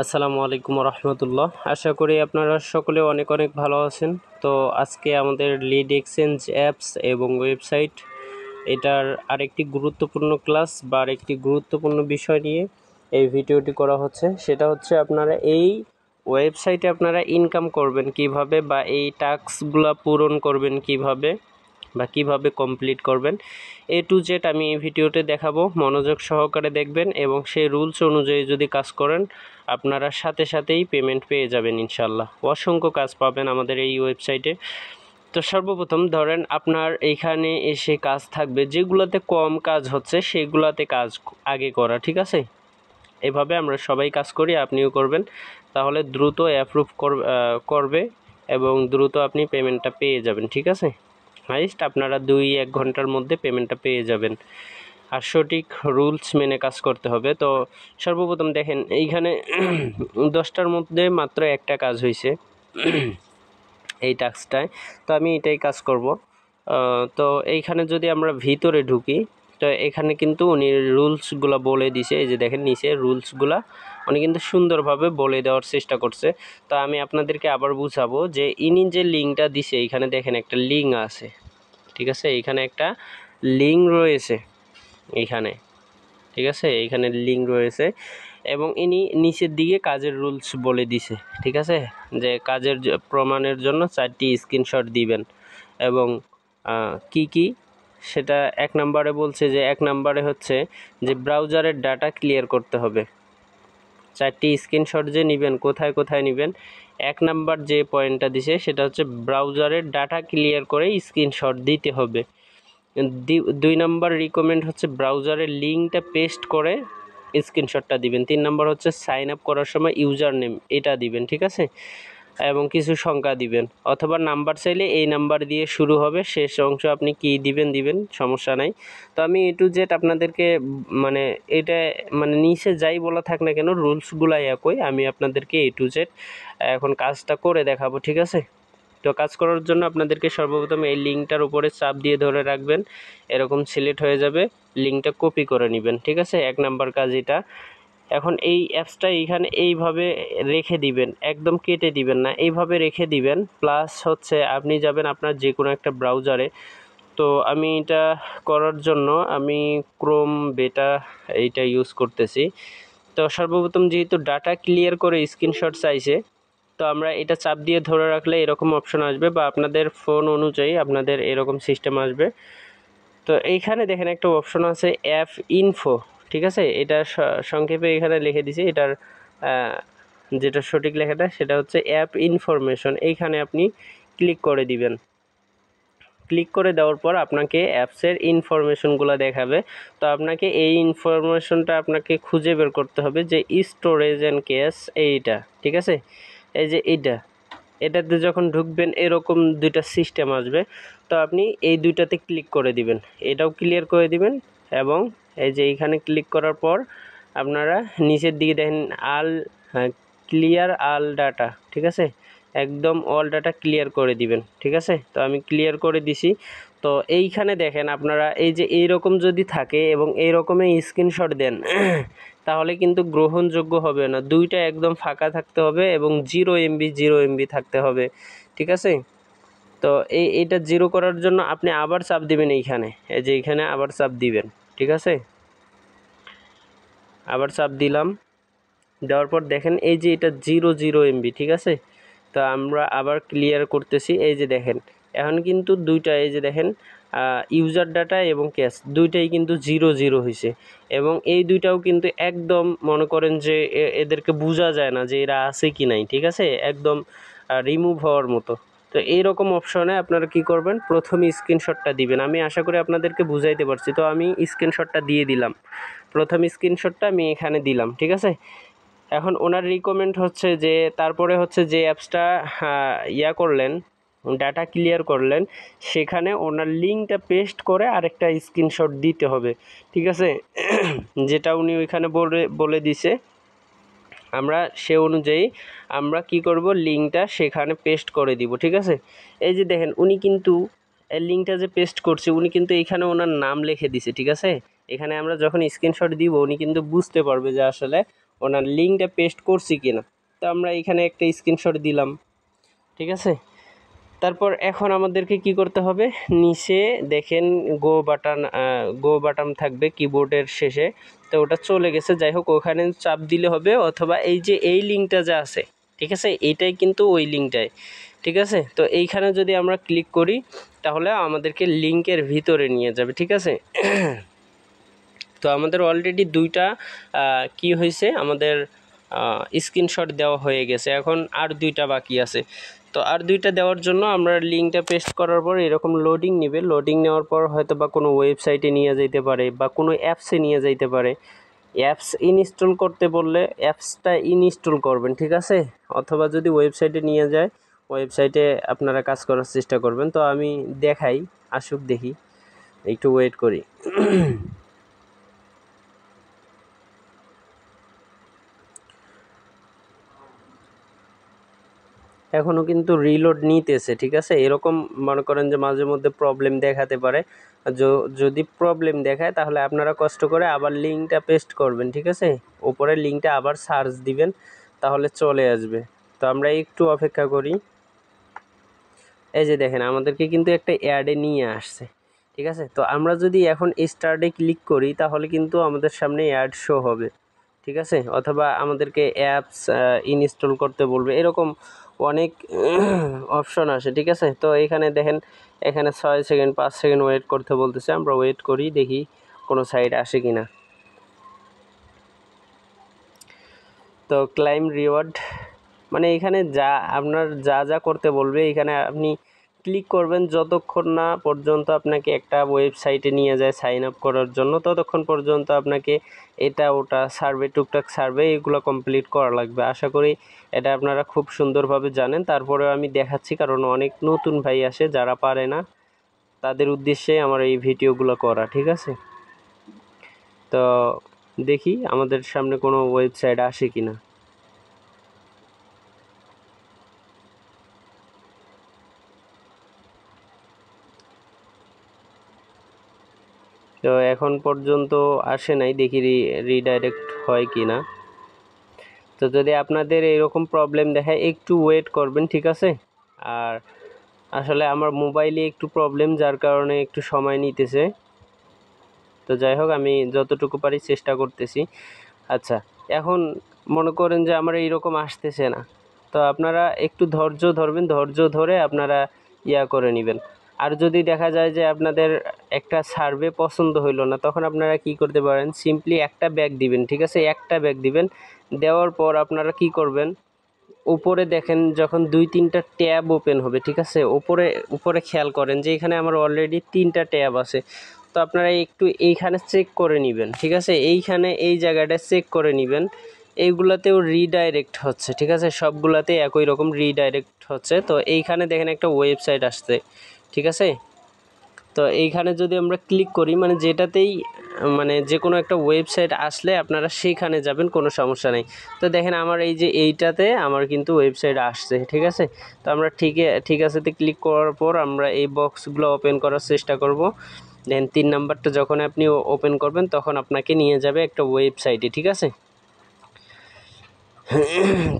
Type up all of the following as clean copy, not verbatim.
আসসালামু আলাইকুম রহমতুল্লাহ। আশা করি আপনারা সকলে অনেক অনেক ভালো আছেন। তো আজকে আমাদের লিড এক্সচেঞ্জ অ্যাপস এবং ওয়েবসাইট এটার আরেকটি গুরুত্বপূর্ণ ক্লাস বা আরেকটি গুরুত্বপূর্ণ বিষয় নিয়ে এই ভিডিওটি করা হচ্ছে। সেটা হচ্ছে আপনারা এই ওয়েবসাইটে আপনারা ইনকাম করবেন কিভাবে বা এই টাস্কগুলো পূরণ করবেন কিভাবে বা কিভাবে কমপ্লিট করবেন, এ টু জেড আমি এই ভিডিওতে দেখাবো। মনোযোগ সহকারে দেখবেন এবং সেই রুলস অনুযায়ী যদি কাজ করেন আপনারা সাথে সাথেই পেমেন্ট পেয়ে যাবেন ইনশাল্লাহ। অসংখ্য কাজ পাবেন আমাদের এই ওয়েবসাইটে। তো সর্বপ্রথম ধরেন আপনার এইখানে এসে কাজ থাকবে যেগুলোতে কম কাজ হচ্ছে সেগুলোতে কাজ আগে করা, ঠিক আছে? এভাবে আমরা সবাই কাজ করি, আপনিও করবেন, তাহলে দ্রুত অ্যাপ্রুভ করবে এবং দ্রুত আপনি পেমেন্টটা পেয়ে যাবেন, ঠিক আছে? হাইস্ট আপনারা 2-1 ঘন্টার মধ্যে পেমেন্টটা পেয়ে যাবেন, আর সঠিক রুলস মেনে কাজ করতে হবে। তো সর্বপ্রথম দেখেন এইখানে 10টার মধ্যে মাত্র একটা কাজ হয়েছে এই টাস্কটায়, তো আমি এটাই কাজ করব। তো এইখানে যদি আমরা ভিতরে ঢুকি, তো এখানে কিন্তু উনি রুলসগুলো বলে দিছে। এই যে দেখেন নিচে রুলসগুলা উনি কিন্তু সুন্দরভাবে বলে দেওয়ার চেষ্টা করছে। তো আমি আপনাদেরকে আবার বুঝাবো যে ইনি যে লিঙ্কটা দিছে, এইখানে দেখেন একটা লিঙ্ক আছে, ঠিক আছে? এইখানে একটা লিঙ্ক রয়েছে এইখানে, ঠিক আছে? এইখানে লিঙ্ক রয়েছে এবং ইনি নিচের দিকে কাজের রুলস বলে দিছে, ঠিক আছে? যে কাজের প্রমাণের জন্য 4টি স্ক্রিনশট দিবেন এবং কি কি সেটা 1 নম্বরে বলছে যে 1 নম্বরে হচ্ছে যে ব্রাউজারের ডাটা ক্লিয়ার করতে হবে। 4টি স্ক্রিনশট যে নেবেন, কোথায় কোথায় নেবেন, 1 নাম্বার যে পয়েন্টটা দিছে সেটা হচ্ছে ব্রাউজারের ডাটা ক্লিয়ার করে স্ক্রিনশট দিতে হবে। 2 নম্বর রিকমেন্ড হচ্ছে ব্রাউজারের লিঙ্কটা পেস্ট করে স্ক্রিনশটটা দিবেন। 3 নম্বর হচ্ছে সাইন আপ করার সময় ইউজার নেম এটা দিবেন, ঠিক আছে? এবং কিছু সংখ্যা দিবেন, অথবা নাম্বার চাইলে এই নাম্বার দিয়ে শুরু হবে, শেষ অংশ আপনি কি দিবেন সমস্যা নাই। তো আমি এ টু জেড আপনাদেরকে মানে এটা মানে নিচে যাই বলা থাক না কেন রুলসগুলাই একই, আমি আপনাদেরকে এ টু জেড এখন কাজটা করে দেখাবো, ঠিক আছে? তো কাজ করার জন্য আপনাদেরকে সর্বপ্রথম এই লিঙ্কটার উপরে চাপ দিয়ে ধরে রাখবেন, এরকম সিলেক্ট হয়ে যাবে, লিঙ্কটা কপি করে নেবেন, ঠিক আছে? 1 নাম্বার কাজ এটা। এখন এই অ্যাপসটা এইখানে এইভাবে রেখে দিবেন, একদম কেটে দিবেন না, এইভাবে রেখে দিবেন। প্লাস হচ্ছে আপনি যাবেন আপনার যে কোনো একটা ব্রাউজারে। তো আমি এটা করার জন্য আমি ক্রোম বেটা এইটা ইউজ করতেছি। তো সর্বপ্রথম যেহেতু ডাটা ক্লিয়ার করে স্ক্রিনশট চাইছে, তো আমরা এটা চাপ দিয়ে ধরে রাখলে এরকম অপশন আসবে বা আপনাদের ফোন অনুযায়ী আপনাদের এরকম সিস্টেম আসবে। তো এইখানে দেখেন একটা অপশন আছে অ্যাপ ইনফো, ঠিক আছে? এটা সংক্ষেপে এখানে লিখে দিছি, এটার যেটা সঠিক লেখাটা সেটা হচ্ছে অ্যাপ ইনফরমেশন। এইখানে আপনি ক্লিক করে দিবেন। ক্লিক করে দেওয়ার পর আপনাকে অ্যাপসের ইনফরমেশনগুলো দেখাবে। তো আপনাকে এই ইনফরমেশনটা আপনাকে খুঁজে বের করতে হবে যে স্টোরেজ অ্যান্ড ক্যাশ এইটা, ঠিক আছে? এই যে এটাতে যখন ঢুকবেন এরকম 2টা সিস্টেম আসবে। তো আপনি এই 2টাতে ক্লিক করে দিবেন, এটাও ক্লিয়ার করে দিবেন এবং এই যে এইখানে ক্লিক করার পর আপনারা নিচের দিকে দেখেন ক্লিয়ার আল ডাটা, ঠিক আছে? একদম অল ডাটা ক্লিয়ার করে দিবেন, ঠিক আছে? তো আমি ক্লিয়ার করে দিছি। তো এইখানে দেখেন আপনারা এই যে এইরকম যদি থাকে এবং এই রকমই স্ক্রিনশট দেন তাহলে কিন্তু গ্রহণযোগ্য হবে না। 2টা একদম ফাঁকা থাকতে হবে এবং 0 MB থাকতে হবে, ঠিক আছে? তো এইটা 0 করার জন্য আপনি আবার চাপ দিবেন এইখানে, এই যে এইখানে আবার চাপ দিবেন, ঠিক আছে? আবার চাপ দিলাম, দেওয়ার পর দেখেন এই যে এটা 0 MB, ঠিক আছে? তো আমরা আবার ক্লিয়ার করতেছি। এই যে দেখেন এখন কিন্তু 2টা, এই যে দেখেন ইউজার ডাটা এবং ক্যাশ 2টাই কিন্তু 0 হয়েছে এবং এই 2টাও কিন্তু একদম মনে করেন যে এদেরকে বোঝা যায় না যে এরা আছে কি নাই, ঠিক আছে? একদম রিমুভ হওয়ার মতো। তো এইরকম অপশনে আপনারা কি করবেন, প্রথমে স্ক্রিনশটটা দিবেন। আমি আশা করি আপনাদেরকে বুঝাইতে পারছি। তো আমি স্ক্রিনশটটা দিয়ে দিলাম, প্রথম স্ক্রিনশটটা আমি এখানে দিলাম, ঠিক আছে? এখন ওনার রিকমেন্ড হচ্ছে যে তারপরে হচ্ছে যে অ্যাপসটা করলেন, ডাটা ক্লিয়ার করলেন, সেখানে ওনার লিঙ্কটা পেস্ট করে আরেকটা স্ক্রিনশট দিতে হবে, ঠিক আছে? যেটা উনি ওইখানে বলে দিছে, আমরা সে অনুযায়ী আমরা কি করব, লিঙ্কটা সেখানে পেস্ট করে দিব, ঠিক আছে? এই যে দেখেন উনি কিন্তু লিঙ্কটা যে পেস্ট করছে উনি কিন্তু এখানে ওনার নাম লিখে দিছে, ঠিক আছে? এখানে আমরা যখন স্ক্রিনশট দিব উনি কিন্তু বুঝতে পারবে যে আসলে ওনার লিঙ্কটা পেস্ট করছি কিনা। তো আমরা এখানে একটা স্ক্রিনশট দিলাম, ঠিক আছে। তারপর এখন আমাদেরকে কি করতে হবে, নিচে দেখেন গো বাটন থাকবে কিবোর্ডের শেষে, তো ওটা চলে গেছে। যাই হোক, ওখানে চাপ দিলে হবে, অথবা এই যে এই লিঙ্কটা যা আছে, ঠিক আছে, এইটাই কিন্তু ওই লিঙ্কটাই, ঠিক আছে। তো এইখানে যদি আমরা ক্লিক করি তাহলে আমাদেরকে লিঙ্কের ভিতরে নিয়ে যাবে, ঠিক আছে। তো আমাদের অলরেডি দুইটা কি হয়েছে, আমাদের স্ক্রিনশট দেওয়া হয়ে গেছে। এখন আর দুইটা বাকি আছে। তো আর দুইটা দেওয়ার জন্য আমরা লিঙ্কটা পেস্ট করার পর এরকম লোডিং নেবে। লোডিং নেওয়ার পর হয়তো বা কোনো ওয়েবসাইটে নিয়ে যেতে পারে বা কোনো অ্যাপসে নিয়ে যাইতে পারে। অ্যাপস ইনস্টল করতে বললে অ্যাপসটা ইনস্টল করবেন, ঠিক আছে। অথবা যদি ওয়েবসাইটে নিয়ে যায়, ওয়েবসাইটে আপনারা কাজ করার চেষ্টা করবেন। তো আমি দেখাই, আসুক দেখি, একটু ওয়েট করি। এখনও কিন্তু রিলোড নিতেছে, ঠিক আছে। এরকম মনে করেন যে মাঝে মধ্যে প্রবলেম দেখাতে পারে। যদি প্রবলেম দেখায় তাহলে আপনারা কষ্ট করে আবার লিঙ্কটা পেস্ট করবেন, ঠিক আছে। উপরে লিঙ্কটা আবার সার্চ দিবেন, তাহলে চলে আসবে। তো আমরা একটু অপেক্ষা করি। এই যে দেখেন, আমাদেরকে কিন্তু একটা অ্যাডে নিয়ে আসছে, ঠিক আছে। তো আমরা যদি এখন স্টার্টে ক্লিক করি তাহলে কিন্তু আমাদের সামনে অ্যাড শো হবে, ঠিক আছে। অথবা আমাদেরকে অ্যাপস ইনস্টল করতে বলবে, এরকম অনেক অপশন আসে, ঠিক আছে। তো এখানে দেখেন, এখানে 6 সেকেন্ড 5 সেকেন্ড ওয়েট করতে বলতেছে। আমরা ওয়েট করি, দেখি কোনো সাইট আসে কি না। তো ক্লাইম রিওয়ার্ড মানে এখানে আপনার যা করতে বলবে এখানে আপনি ক্লিক করবেন যতক্ষণ না পর্যন্ত আপনাকে একটা ওয়েবসাইটে নিয়ে যায় সাইন আপ করার জন্য, ততক্ষণ পর্যন্ত আপনাকে এটা ওটা টুকটাক সার্ভে এগুলো কমপ্লিট করা লাগবে। আশা করি এটা আপনারা খুব সুন্দরভাবে জানেন। তারপরেও আমি দেখাচ্ছি, কারণ অনেক নতুন ভাই আসে যারা পারে না, তাদের উদ্দেশ্যে আমার এই ভিডিওগুলো করা, ঠিক আছে। তো দেখি আমাদের সামনে কোনো ওয়েবসাইট আসে কি না। তো এখন পর্যন্ত আসে নাই, দেখি রিডাইরেক্ট হয় কি না। তো যদি আপনাদের এরকম প্রবলেম দেখায় একটু ওয়েট করবেন, ঠিক আছে। আর আসলে আমার মোবাইলে একটু প্রবলেম, যার কারণে একটু সময় নিতেছে। তো যাই হোক, আমি যতটুকু পারি চেষ্টা করতেছি। আচ্ছা, এখন মনে করেন যে আমার এইরকম আসতেছে না, তো আপনারা একটু ধৈর্য ধরবেন, ধৈর্য ধরে আপনারা করে নেবেন। আর যদি দেখা যায় যে আপনাদের একটা সার্ভে পছন্দ হইল না, তখন আপনারা কি করতে পারেন, সিম্পলি একটা ব্যাগ দিবেন, ঠিক আছে। একটা ব্যাগ দিবেন, দেওয়ার পর আপনারা কি করবেন, উপরে দেখেন যখন 2-3টা ট্যাব ওপেন হবে, ঠিক আছে। উপরে খেয়াল করেন যে এখানে আমার অলরেডি 3টা ট্যাব আছে। তো আপনারা একটু এইখানে চেক করে নেবেন, ঠিক আছে। এইখানে এই জায়গাটা চেক করে নেবেন, এইগুলাতেও রিডাইরেক্ট হচ্ছে, ঠিক আছে। সবগুলাতে একই রকম রিডাইরেক্ট হচ্ছে। তো এইখানে দেখেন একটা ওয়েবসাইট আসছে, ঠিক আছে। তো এইখানে যদি আমরা ক্লিক করি, মানে যেটাতেই মানে যে কোনো একটা ওয়েবসাইট আসলে আপনারা সেইখানে যাবেন, কোনো সমস্যা নেই। তো দেখেন আমার এই যে এইটাতে আমার কিন্তু ওয়েবসাইট আসছে, ঠিক আছে। তো আমরা ঠিক আছেতে ক্লিক করার পর আমরা এই বক্সগুলো ওপেন করার চেষ্টা করব। দেন 3 নাম্বারটা যখন আপনি ওপেন করবেন তখন আপনাকে নিয়ে যাবে একটা ওয়েবসাইটে, ঠিক আছে।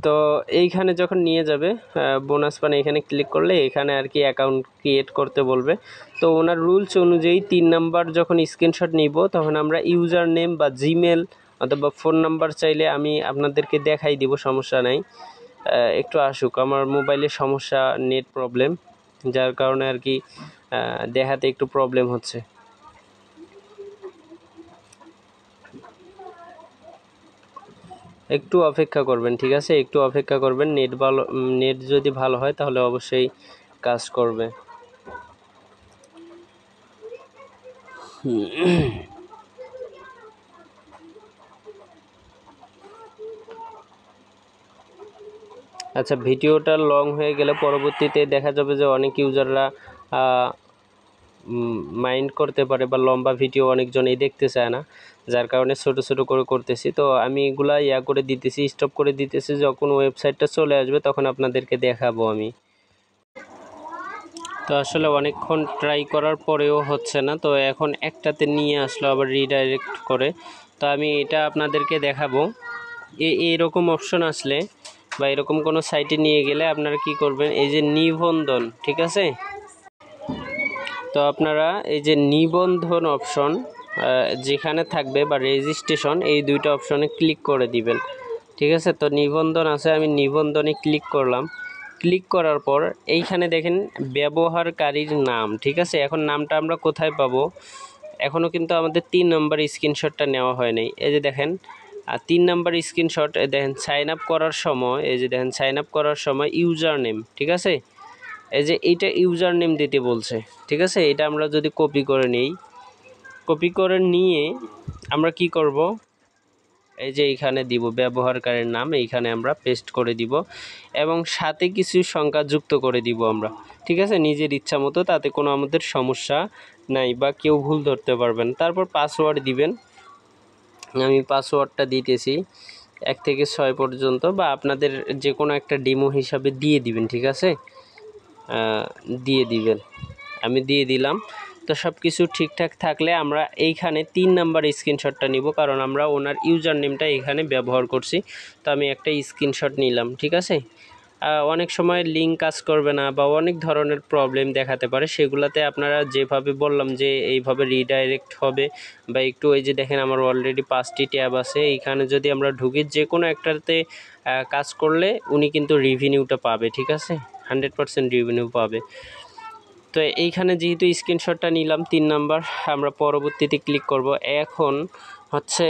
তো এইখানে যখন নিয়ে যাবে বোনাস পান, এখানে ক্লিক করলে এখানে আর কি অ্যাকাউন্ট ক্রিয়েট করতে বলবে। তো ওনার রুলস অনুযায়ী 3 নাম্বার যখন স্ক্রিনশট নিব তখন আমরা ইউজার নেম বা জিমেল অথবা ফোন নাম্বার চাইলে আমি আপনাদেরকে দেখাই দিব, সমস্যা নাই। একটু আসুক, আমার মোবাইলে সমস্যা, নেট প্রবলেম, যার কারণে আর কি দেখাতে একটু প্রবলেম হচ্ছে। একটু অপেক্ষা করবেন, ঠিক আছে, একটু অপেক্ষা করবেন। নেট যদি ভালো হয় তাহলে অবশ্যই কাজ করবে। আচ্ছা, ভিডিওটা লং হয়ে গেলে পরবর্তীতে দেখা যাবে যে অনেক ইউজাররা মাইন্ড করতে পারে বা লম্বা ভিডিও অনেকজনই দেখতে চায় না, যার কারণে ছোট ছোট করে করতেছি। তো আমি এগুলা করে দিতেছি, স্টপ করে দিতেছি। যখন ওয়েবসাইটটা চলে আসবে তখন আপনাদেরকে দেখাবো আমি। তো আসলে অনেকক্ষণ ট্রাই করার পরেও হচ্ছে না, তো এখন একটাতে নিয়ে আসলো আবার রিডাইরেক্ট করে। তো আমি এটা আপনাদেরকে দেখাবো। এইরকম অপশন আসলে বা এরকম কোনো সাইটে নিয়ে গেলে আপনারা কি করবেন, এই যে নিবন্ধন, ঠিক আছে, তো আপনারা এই যে নিবন্ধন অপশন যেখানে থাকবে বা রেজিস্ট্রেশন, এই দুইটা অপশনে ক্লিক করে দিবেন, ঠিক আছে। তো নিবন্ধন আছে, আমি নিবন্ধনে ক্লিক করলাম। ক্লিক করার পর এইখানে দেখেন ব্যবহারকারীর নাম, ঠিক আছে। এখন নামটা আমরা কোথায় পাবো, এখনও কিন্তু আমাদের 3 নম্বর স্ক্রিনশটটা নেওয়া হয় নাই। এই যে দেখেন 3 নম্বর স্ক্রিনশট, দেখেন সাইন আপ করার সময়, এই যে দেখেন সাইন আপ করার সময় ইউজার নেম, ঠিক আছে, এই যে এইটা ইউজার নেম দিতে বলছে, ঠিক আছে। এটা আমরা যদি কপি করে নিই, কপি করে নিয়ে আমরা কি করব, এই যে এইখানে দিব ব্যবহারকারীর নাম, এইখানে আমরা পেস্ট করে দিব এবং সাথে কিছু সংখ্যা যুক্ত করে দিব আমরা, ঠিক আছে, নিজের ইচ্ছা মতো, তাতে কোনো আমাদের সমস্যা নাই বা কেউ ভুল ধরতে পারবেন। তারপর পাসওয়ার্ড দিবেন, আমি পাসওয়ার্ডটা দিতেছি 1 থেকে 6 পর্যন্ত, বা আপনাদের যে কোনো একটা ডেমো হিসাবে দিয়ে দিবেন, ঠিক আছে, দিয়ে দিবেন, আমি দিয়ে দিলাম। তো সব কিছু ঠিকঠাক থাকলে আমরা এইখানে 3 নাম্বার স্ক্রিনশটটা নিব, কারণ আমরা ওনার ইউজার নেমটা এখানে ব্যবহার করছি। তো আমি একটা স্ক্রিনশট নিলাম, ঠিক আছে। অনেক সময় লিঙ্ক কাজ করবে না বা অনেক ধরনের প্রবলেম দেখাতে পারে, সেগুলোতে আপনারা যেভাবে বললাম যে এইভাবে রিডাইরেক্ট হবে, বা একটু ওই যে দেখেন আমার অলরেডি 5টি ট্যাব আছে, এইখানে যদি আমরা ঢুকি যে কোনো একটাতে কাজ করলে উনি কিন্তু রিভিনিউটা পাবে, ঠিক আছে, 100% রিভিনিউ পাবে। তো এইখানে যেহেতু স্ক্রিনশটটা নিলাম 3 নাম্বার, আমরা পরবর্তীতে ক্লিক করব। এখন হচ্ছে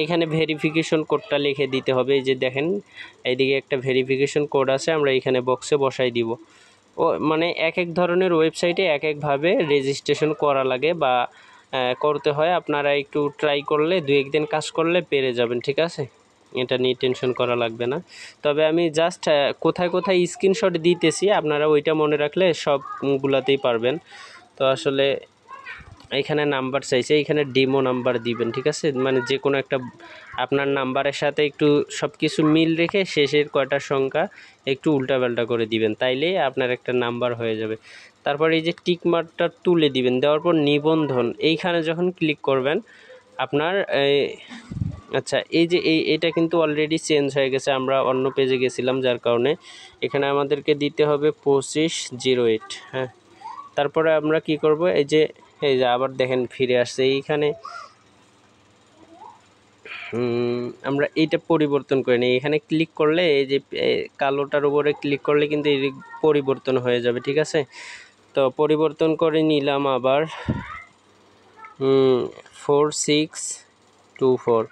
এখানে ভেরিফিকেশন কোডটা লিখে দিতে হবে, এই যে দেখেন এইদিকে একটা ভেরিফিকেশন কোড আছে, আমরা এখানে বক্সে বসাই দিব। ও মানে এক এক ধরনের ওয়েবসাইটে এক একভাবে রেজিস্ট্রেশন করা লাগে বা করতে হয়, আপনারা একটু ট্রাই করলে 2-1 দিন কাজ করলে পেরে যাবেন, ঠিক আছে, এটা নিয়ে টেনশন করা লাগবে না। তবে আমি জাস্ট কোথায় কোথায় স্ক্রিনশট দিতেছি আপনারা ওইটা মনে রাখলে সবগুলাতেই পারবেন। তো আসলে এইখানে নাম্বার চাইছে, এইখানে ডেমো নাম্বার দিবেন, ঠিক আছে, মানে যে কোনো একটা আপনার নাম্বারের সাথে একটু সব কিছু মিল রেখে শেষের কয়টা সংখ্যা একটু উল্টাপাল্টা করে দিবেন, তাইলেই আপনার একটা নাম্বার হয়ে যাবে। তারপর এই যে টিক মার্কটা তুলে দিবেন, দেওয়ার পর নিবন্ধন এইখানে যখন ক্লিক করবেন আপনার আচ্ছা, এই যে এটা কিন্তু অলরেডি চেঞ্জ হয়ে গেছে, আমরা অন্য পেজে গেছিলাম, যার কারণে এখানে আমাদেরকে দিতে হবে 2508। হ্যাঁ, তারপরে আমরা কি করব, এই যে আবার দেখেন ফিরে আসছে এইখানে, আমরা এইটা পরিবর্তন করে নিই, এখানে ক্লিক করলে এই যে কালোটার উপরে ক্লিক করলে কিন্তু এই পরিবর্তন হয়ে যাবে, ঠিক আছে। তো পরিবর্তন করে নিলাম আবার 4624।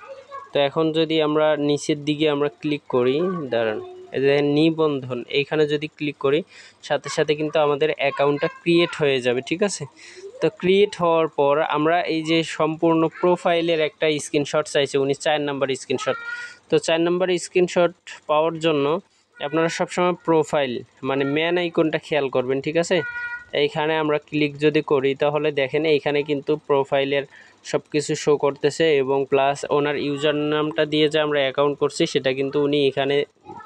তো এখন যদি আমরা নিচের দিকে আমরা ক্লিক করি, দাঁড়ান, এই যে নিবন্ধন এইখানে যদি ক্লিক করি সাথে সাথে কিন্তু আমাদের অ্যাকাউন্টটা ক্রিয়েট হয়ে যাবে, ঠিক আছে। তো ক্রিয়েট হওয়ার পর আমরা এই যে সম্পূর্ণ প্রোফাইলের একটা স্ক্রিনশট চাইছে উনি, 4 নাম্বার স্ক্রিনশট। তো 4 নাম্বার স্ক্রিনশট পাওয়ার জন্য আপনারা সবসময় প্রোফাইল মানে ম্যান আইকনটা খেয়াল করবেন, ঠিক আছে। এইখানে আমরা ক্লিক যদি করি তাহলে দেখেন এইখানে কিন্তু প্রোফাইলের সব কিছু শো করতেছে এবং প্লাস ওনার ইউজার নামটা দিয়ে যে আমরা অ্যাকাউন্ট করছি সেটা কিন্তু উনি এখানে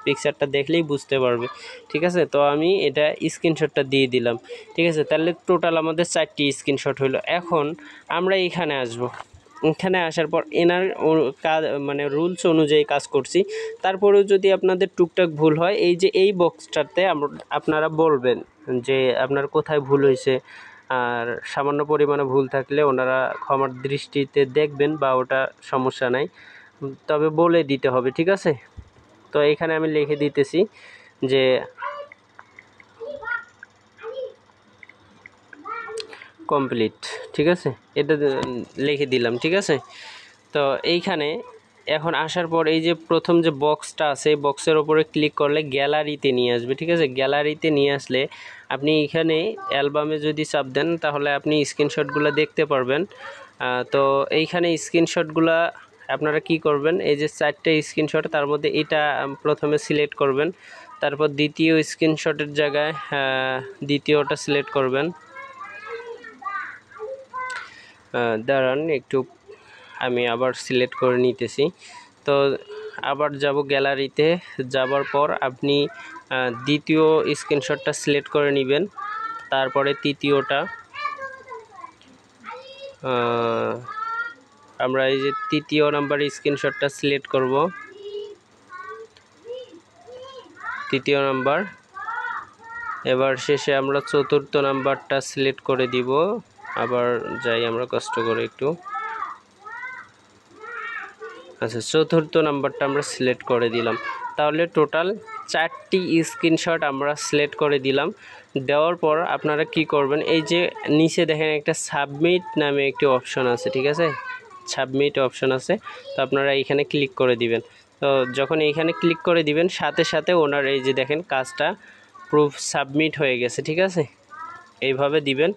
পিকচারটা দেখলেই বুঝতে পারবে, ঠিক আছে। তো আমি এটা স্ক্রিনশটটা দিয়ে দিলাম, ঠিক আছে। তাহলে টোটাল আমাদের 4টি স্ক্রিনশট হলো। এখন আমরা এখানে আসব, এখানে আসার পর এনার কাজ মানে রুলস অনুযায়ী কাজ করছি, তারপরেও যদি আপনাদের টুকটাক ভুল হয় এই যে এই বক্সটাতে আপনারা বলবেন যে আপনার কোথায় ভুল হয়েছে, আর সামান্য পরিমাণে ভুল থাকলে ওনারা ক্ষমার দৃষ্টিতে দেখবেন বা ওটা সমস্যা নাই, তবে বলে দিতে হবে, ঠিক আছে। তো এখানে আমি লিখে দিতেছি যে কমপ্লিট, ঠিক আছে, এটা লিখে দিলাম, ঠিক আছে। তো এইখানে এখন আসার পর এই যে প্রথম যে বক্সটা আছে এই বক্সের ওপরে ক্লিক করলে গ্যালারিতে নিয়ে আসবে, ঠিক আছে। গ্যালারিতে নিয়ে আসলে আপনি এখানে অ্যালবামে যদি চাপ দেন তাহলে আপনি স্ক্রিনশটগুলো দেখতে পারবেন। তো এইখানে স্ক্রিনশটগুলো আপনারা কি করবেন, এই যে 4টে স্ক্রিনশট তার মধ্যে এটা প্রথমে সিলেক্ট করবেন, তারপর দ্বিতীয় স্ক্রিনশটের জায়গায় দ্বিতীয়টা সিলেক্ট করবেন। দাঁড়ান একটু, আমি আবার সিলেক্ট করে নিতেছি। তো আবার যাব গ্যালারিতে, যাবার পর আপনি দ্বিতীয় স্ক্রিনশটটা সিলেক্ট করে নেবেন, তারপরে তৃতীয়টা, আমরা এই যে তৃতীয় নাম্বার স্ক্রিনশটটা সিলেক্ট করব, তৃতীয় নাম্বার। এবার শেষে আমরা চতুর্থ নাম্বারটা সিলেক্ট করে দিব। আবার যাই আমরা কষ্ট করে একটু। আচ্ছা, চতুর্থ নাম্বারটা আমরা সিলেক্ট করে দিলাম। তাহলে টোটাল 4টি স্ক্রিনশট আমরা সিলেক্ট করে দিলাম। দেওয়ার পর আপনারা কি করবেন, এই যে নিচে দেখেন একটা সাবমিট নামে একটি অপশন আছে, ঠিক আছে, সাবমিট অপশন আছে। তো আপনারা এইখানে ক্লিক করে দিবেন। তো যখন এইখানে ক্লিক করে দিবেন সাথে সাথে ওনার এই যে দেখেন কাজটা প্রুফ সাবমিট হয়ে গেছে, ঠিক আছে। এইভাবে দিবেন।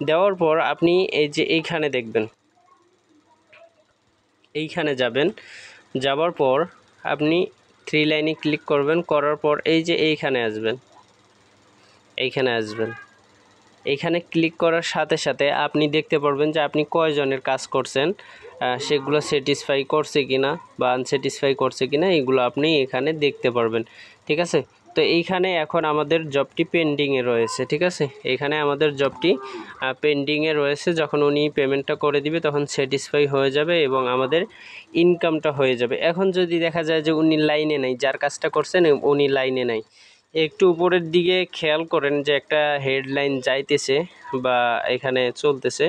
দেওয়ার পর আপনি এই যে এইখানে দেখবেন, এইখানে যাবেন। যাওয়ার পর আপনি 3 লাইনে ক্লিক করবেন। করার পর এই যে এইখানে আসবেন, এইখানে আসবেন। এইখানে ক্লিক করার সাথে সাথে আপনি দেখতে পারবেন যে আপনি কয়জনের কাজ করছেন, সেগুলো স্যাটিসফাই করছে কিনা বা আনস্যাটিসফাই করছে কিনা, এগুলো আপনি এখানে দেখতে পারবেন, ঠিক আছে। তো এইখানে এখন আমাদের জবটি পেন্ডিংয়ে রয়েছে, ঠিক আছে। এখানে আমাদের জবটি পেন্ডিংয়ে রয়েছে। যখন উনি পেমেন্টটা করে দিবে তখন স্যাটিসফাই হয়ে যাবে এবং আমাদের ইনকামটা হয়ে যাবে। এখন যদি দেখা যায় যে উনি লাইনে নাই, যার কাজটা করছেন উনি লাইনে নাই, একটু উপরের দিকে খেয়াল করেন যে একটা হেডলাইন যাইতেছে বা এখানে চলতেছে,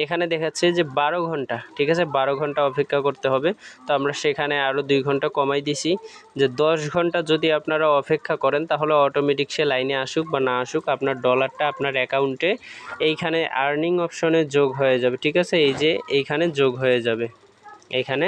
এখানে দেখাচ্ছে যে 12 ঘন্টা, ঠিক আছে, 12 ঘন্টা অপেক্ষা করতে হবে। তো আমরা সেখানে আরও 2 ঘন্টা কমাই দিছি, যে 10 ঘন্টা যদি আপনারা অপেক্ষা করেন তাহলে অটোমেটিক সে লাইনে আসুক বা না আসুক আপনার ডলারটা আপনার অ্যাকাউন্টে এইখানে আর্নিং অপশনে যোগ হয়ে যাবে, ঠিক আছে। এই যে এইখানে যোগ হয়ে যাবে, এইখানে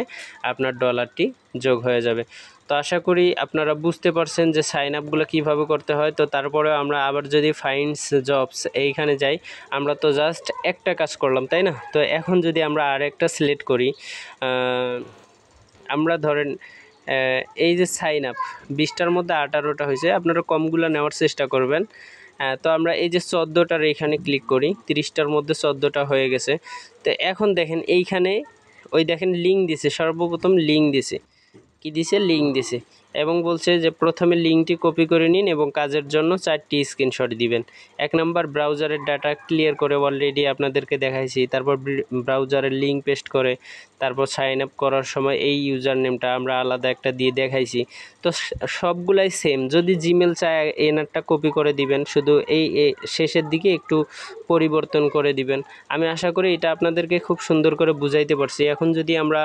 আপনার ডলারটি যোগ হয়ে যাবে। তো আশা করি আপনারা বুঝতে পারছেন যে সাইন আপগুলো কীভাবে করতে হয়। তো তারপরে আমরা আবার যদি ফাইন্ডস জবস এইখানে যাই, আমরা তো জাস্ট একটা কাজ করলাম, তাই না। তো এখন যদি আমরা আরেকটা সিলেক্ট করি, আমরা ধরেন এই যে সাইন আপ 20টার মধ্যে 18টা হয়েছে, আপনারা কমগুলো নেওয়ার চেষ্টা করবেন। তো আমরা এই যে 14টার এইখানে ক্লিক করি, 30টার মধ্যে 14টা হয়ে গেছে। তো এখন দেখেন এইখানে ওই দেখেন লিঙ্ক দিছে, সর্বপ্রথম লিঙ্ক দিছে, কি দিছে, লিঙ্ক দিছে এবং বলছে যে প্রথমে লিঙ্কটি কপি করে নিন এবং কাজের জন্য 4টি স্ক্রিনশট দিবেন। 1 নাম্বার ব্রাউজারের ডাটা ক্লিয়ার করে অলরেডি আপনাদেরকে দেখাইছি। তারপর ব্রাউজারের লিঙ্ক পেস্ট করে তারপর সাইন আপ করার সময় এই ইউজার নেমটা আমরা আলাদা একটা দিয়ে দেখাইছি। তো সবগুলাই সেম। যদি জিমেল চায় এনারটা কপি করে দিবেন, শুধু এই শেষের দিকে একটু পরিবর্তন করে দিবেন। আমি আশা করি এটা আপনাদেরকে খুব সুন্দর করে বুঝাইতে পারছি। এখন যদি আমরা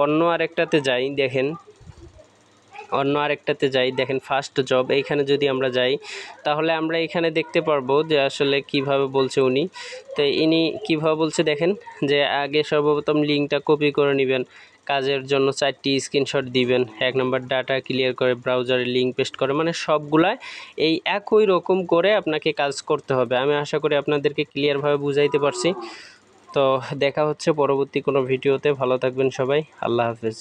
অন্য আরেকটাতে যাই, দেখেন দেখেন ফার্স্ট জব, এইখানে যদি আমরা যাই তাহলে আমরা এখানে দেখতে পারবো যে আসলে কিভাবে বলছে উনি। তো ইনি কিভাবে বলছে দেখেন, যে আগে সর্বপ্রথম লিঙ্কটা কপি করে নেবেন, কাজের জন্য 4টি স্ক্রিনশট দিবেন, 1 নম্বর ডাটা ক্লিয়ার করে ব্রাউজারে লিঙ্ক পেস্ট করে, মানে সবগুলা এই একই রকম করে আপনাকে কাজ করতে হবে। আমি আশা করি আপনাদেরকে ক্লিয়ারভাবে বুঝাইতে পারছি। তো দেখা হচ্ছে পরবর্তী কোনো ভিডিওতে। ভালো থাকবেন সবাই, আল্লাহ হাফেজ।